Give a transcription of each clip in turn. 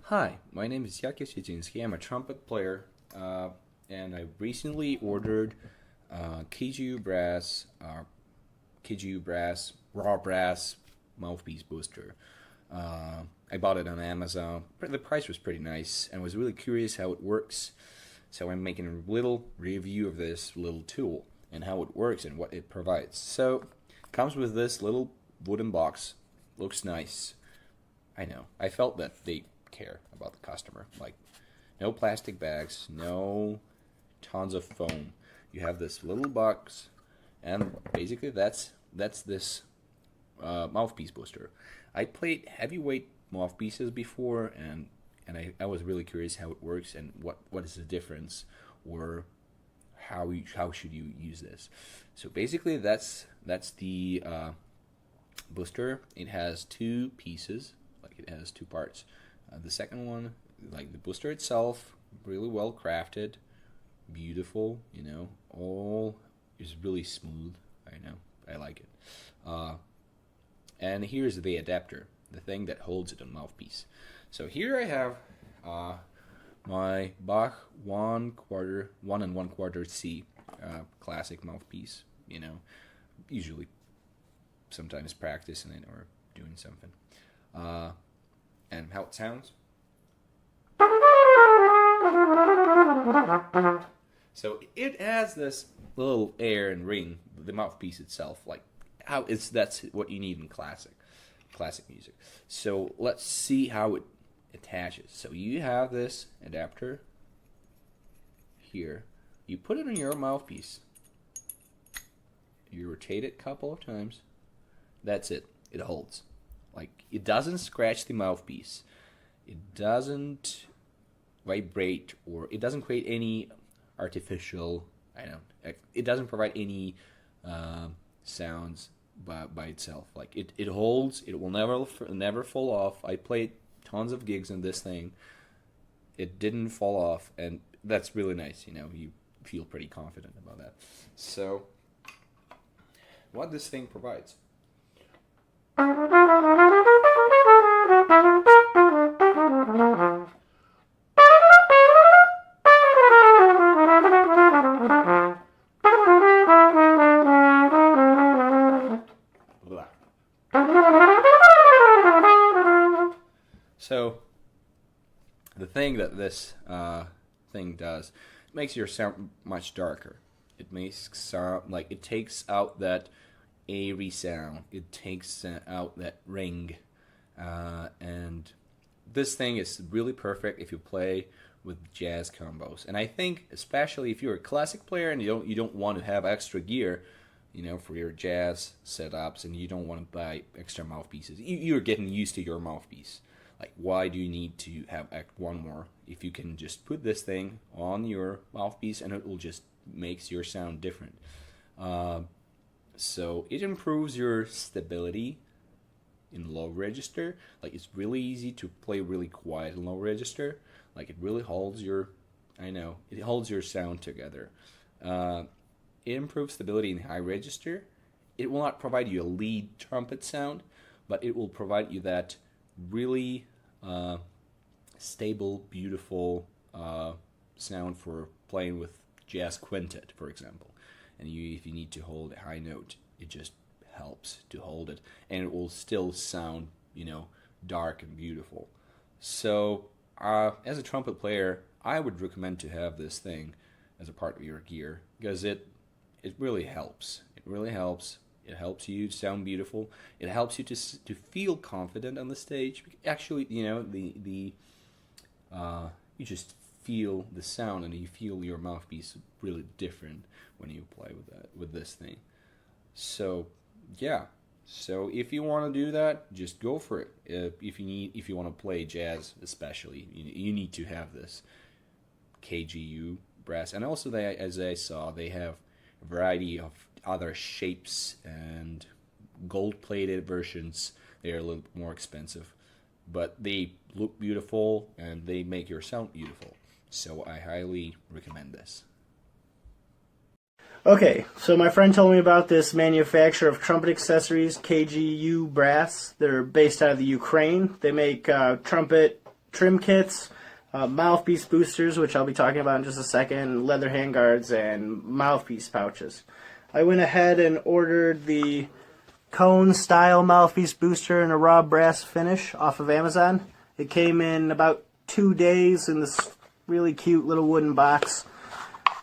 Hi, my name is Yakish Yudzinski. I'm a trumpet player, and I recently ordered KGU Brass raw brass mouthpiece booster. I bought it on Amazon. The price was pretty nice, and was really curious how it works. So I'm making a little review of this little tool and how it works and what it provides. So it comes with this little wooden box. Looks nice. I know. I felt that they care about the customer. Like, no plastic bags, no tons of foam. You have this little box, and basically that's this mouthpiece booster. I played heavyweight mouthpieces before, and I was really curious how it works and what is the difference, or how should you use this. So basically that's the booster. It has two pieces, like it has two parts. The second one, like the booster itself, really well crafted, beautiful, all is really smooth. I know, I like it. And here's the adapter, the thing that holds it on mouthpiece. So here I have my Bach 1 1/4 C classic mouthpiece. Usually, sometimes practicing it or doing something. And how it sounds. So it has this little air and ring, the mouthpiece itself, like that's what you need in classic music. So let's see how it attaches. So you have this adapter here. You put it on your mouthpiece. You rotate it a couple of times. That's it. It holds. Like, it doesn't scratch the mouthpiece. It doesn't vibrate, or it doesn't create any artificial, it doesn't provide any sounds by itself. Like, it holds. It will never fall off. I played tons of gigs on this thing. It didn't fall off, and that's really nice. You feel pretty confident about that. So, what this thing provides. So, the thing that this thing does, it makes your sound much darker. It makes sound like it takes out that airy sound. It takes out that ring, and this thing is really perfect if you play with jazz combos. And I think especially if you're a classic player and you don't want to have extra gear, for your jazz setups, and you don't want to buy extra mouthpieces. You're getting used to your mouthpiece. Like, why do you need to have one more if you can just put this thing on your mouthpiece and it will just makes your sound different. So it improves your stability in low register. Like, it's really easy to play really quiet in low register. Like, it really holds your, it holds your sound together. It improves stability in high register. It will not provide you a lead trumpet sound, but it will provide you that really stable, beautiful sound for playing with jazz quintet, for example. And if you need to hold a high note, it just helps to hold it, and it will still sound, dark and beautiful. So, as a trumpet player, I would recommend to have this thing as a part of your gear, because it really helps. It really helps. It helps you sound beautiful. It helps you to feel confident on the stage. Actually, you just feel the sound, and you feel your mouthpiece really different when you play with this thing. So, yeah. So if you want to do that, just go for it. If you want to play jazz, especially, you need to have this KGU brass. And also, as I saw, they have a variety of other shapes and gold-plated versions. They're a little more expensive, but they look beautiful and they make your sound beautiful. So I highly recommend this. Okay, so my friend told me about this manufacturer of trumpet accessories, KGUBrass. They're based out of the Ukraine. They make trumpet trim kits, mouthpiece boosters, which I'll be talking about in just a second, leather handguards, and mouthpiece pouches. I went ahead and ordered the cone style mouthpiece booster in a raw brass finish off of Amazon. It came in about 2 days in this really cute little wooden box.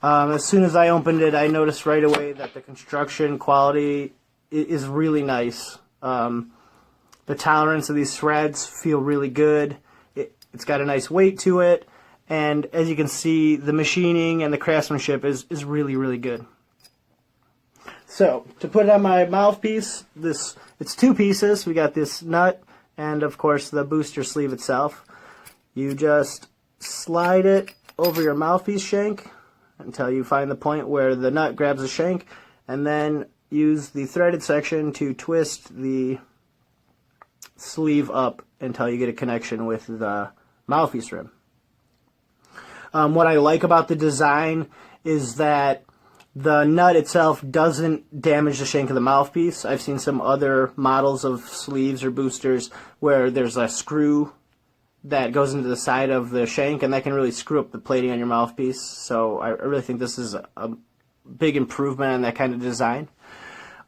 As soon as I opened it, I noticed right away that the construction quality is really nice. The tolerance of these threads feel really good. It's got a nice weight to it, and as you can see, the machining and the craftsmanship is really, really good. So, to put it on my mouthpiece, it's 2 pieces. We got this nut and, of course, the booster sleeve itself. You just slide it over your mouthpiece shank until you find the point where the nut grabs the shank, and then use the threaded section to twist the sleeve up until you get a connection with the mouthpiece rim. What I like about the design is that the nut itself doesn't damage the shank of the mouthpiece. I've seen some other models of sleeves or boosters where there's a screw that goes into the side of the shank, and that can really screw up the plating on your mouthpiece. So I really think this is a big improvement on that kind of design.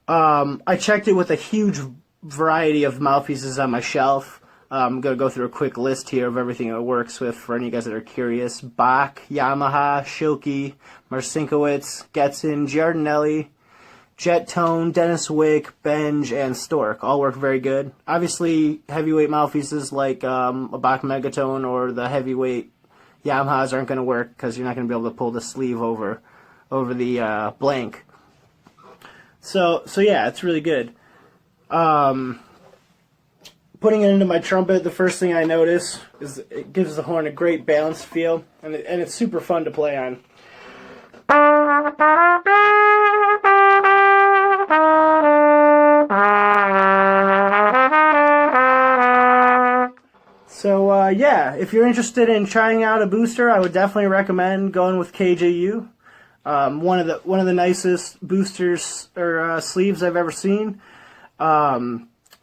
I checked it with a huge variety of mouthpieces on my shelf. I'm going to go through a quick list here of everything it works with for any of you guys that are curious. Bach, Yamaha, Schilke, Marcinkiewicz, Getzen, Giardinelli, Jet Tone, Dennis Wick, Benge, and Stork all work very good. Obviously, heavyweight mouthpieces like a Bach Megatone or the heavyweight Yamahas aren't going to work because you're not going to be able to pull the sleeve over the blank. So yeah, it's really good. Putting it into my trumpet, the first thing I notice is it gives the horn a great balanced feel, and it's super fun to play on. So yeah, if you're interested in trying out a booster, I would definitely recommend going with KGU. One of the nicest boosters or sleeves I've ever seen.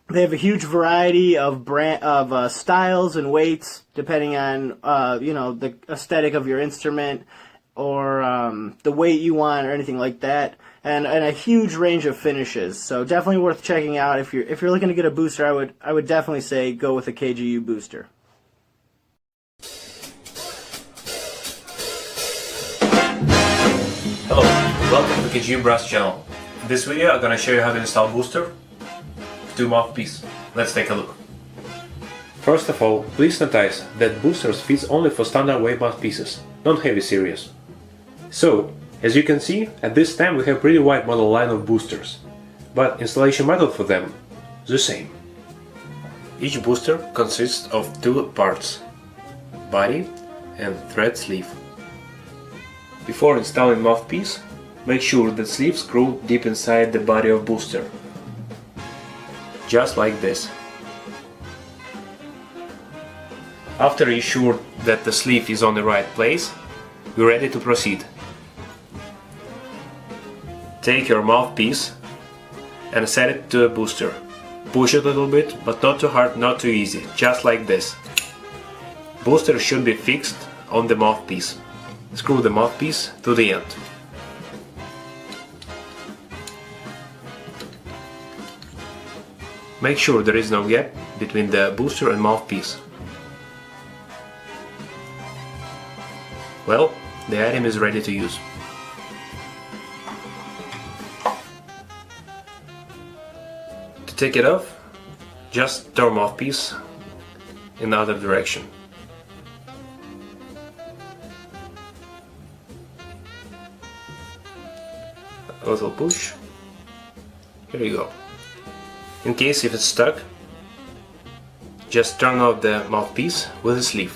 They have a huge variety of styles and weights, depending on the aesthetic of your instrument or the weight you want or anything like that, and a huge range of finishes. So definitely worth checking out. If you're looking to get a booster, I would definitely say go with a KGU booster. Hello, welcome to KGUBrass channel. In this video I'm gonna show you how to install booster to mouthpiece. Let's take a look. First of all, please notice that boosters fits only for standard weight mouthpieces, not heavy series. So, as you can see, at this time we have pretty wide model line of boosters, but installation method for them the same. Each booster consists of 2 parts, body and thread sleeve. Before installing mouthpiece, make sure that sleeve screw deep inside the body of booster. Just like this. After you're sure that the sleeve is on the right place, we're ready to proceed. Take your mouthpiece and set it to a booster. Push it a little bit, but not too hard, not too easy, just like this. Booster should be fixed on the mouthpiece. Screw the mouthpiece to the end. Make sure there is no gap between the booster and mouthpiece. Well, the item is ready to use. To take it off, just turn mouthpiece in the other direction. A little push. Here you go. In case if it's stuck, just turn off the mouthpiece with the sleeve.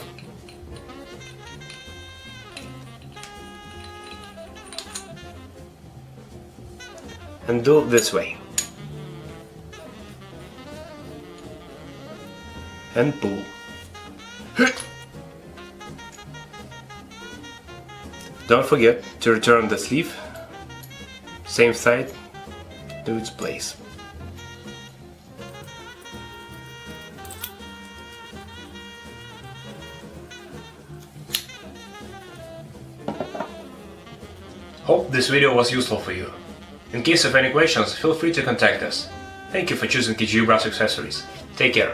And do it this way. And pull. Don't forget to return the sleeve, same side, to its place. Hope this video was useful for you. In case of any questions, feel free to contact us. Thank you for choosing KGUBrass accessories. Take care.